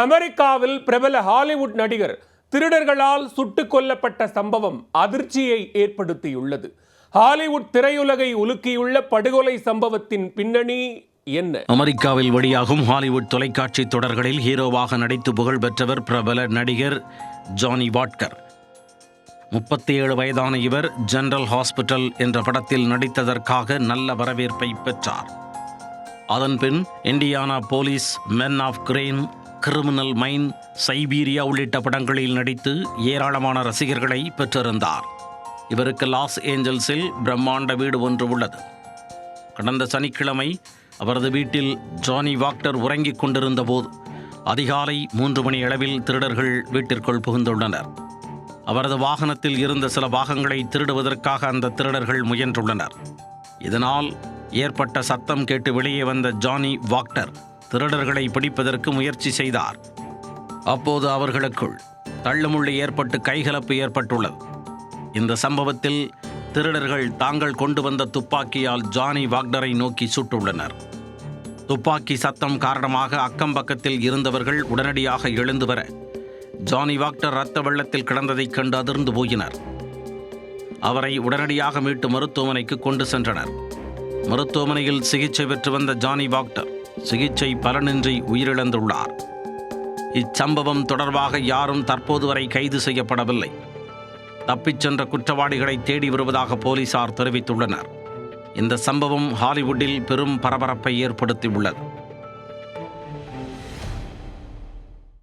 அமெரிக்காவில் பிரபல ஹாலிவுட் நடிகர் திருடர்களால் சுட்டுக் கொல்லப்பட்ட சம்பவம் அதிர்ச்சியை ஏற்படுத்தியுள்ளது. ஹாலிவுட் திரையுலகை உலுக்கியுள்ள படுகொலை சம்பவத்தின் பின்னணி என்ன? அமெரிக்காவில் வெளியாகும் ஹாலிவுட் தொலைக்காட்சி தொடர்களில் ஹீரோவாக நடித்து புகழ் பெற்றவர் பிரபல நடிகர் ஜானி வாக்கர். 37 வயதான இவர் ஜெனரல் ஹாஸ்பிட்டல் என்ற படத்தில் நடித்ததற்காக நல்ல வரவேற்பை பெற்றார். அதன்பின் Indiana police, men of crane, criminal mind, Siberia உள்ளிட்ட படங்களில் நடித்து ஏராளமான ரசிகர்களை பெற்றிருந்தார். இவருக்கு லாஸ் ஏஞ்சல்ஸில் பிரம்மாண்ட வீடு ஒன்று உள்ளது. கடந்த சனிக்கிழமை அவரது வீட்டில் ஜானி வாக்கர் உறங்கிக் கொண்டிருந்த போது அதிகாலை 3 மணி அளவில் திருடர்கள் வீட்டிற்குள் புகுந்துள்ளனர். அவரது வாகனத்தில் இருந்த சில பாகங்களை திருடுவதற்காக அந்த திருடர்கள் முயன்றுள்ளனர். இதனால் ஏற்பட்ட சத்தம் கேட்டு வெளியே வந்த ஜானி வாக்கர் திருடர்களை பிடிப்பதற்கு முயற்சி செய்தார். அப்போது அவர்களுக்குள் தள்ளுமுள்ளு ஏற்பட்டு கைகலப்பு ஏற்பட்டுள்ளது. இந்த சம்பவத்தில் திருடர்கள் தாங்கள் கொண்டு வந்த துப்பாக்கியால் ஜானி வாக்கரை நோக்கி சுட்டுள்ளனர். துப்பாக்கி சத்தம் காரணமாக அக்கம் பக்கத்தில் இருந்தவர்கள் உடனடியாக எழுந்து வர ஜானி வாக்கர் இரத்த வெள்ளத்தில் கிடந்ததைக் கண்டு அதிர்ந்து போயினர். அவரை உடனடியாக மீட்டு மருத்துவமனைக்கு கொண்டு சென்றனர். மருத்துவமனையில் சிகிச்சை பெற்று வந்த ஜானி வாக்கர் சிகிச்சை பலனின்றி உயிரிழந்துள்ளார். இச்சம்பவம் தொடர்பாக யாரும் தற்போது வரை கைது செய்யப்படவில்லை. தப்பிச் சென்ற குற்றவாளிகளை தேடி வருவதாக போலீசார் தெரிவித்துள்ளனர். இந்த சம்பவம் ஹாலிவுட்டில் பெரும் பரபரப்பை ஏற்படுத்தியுள்ளது.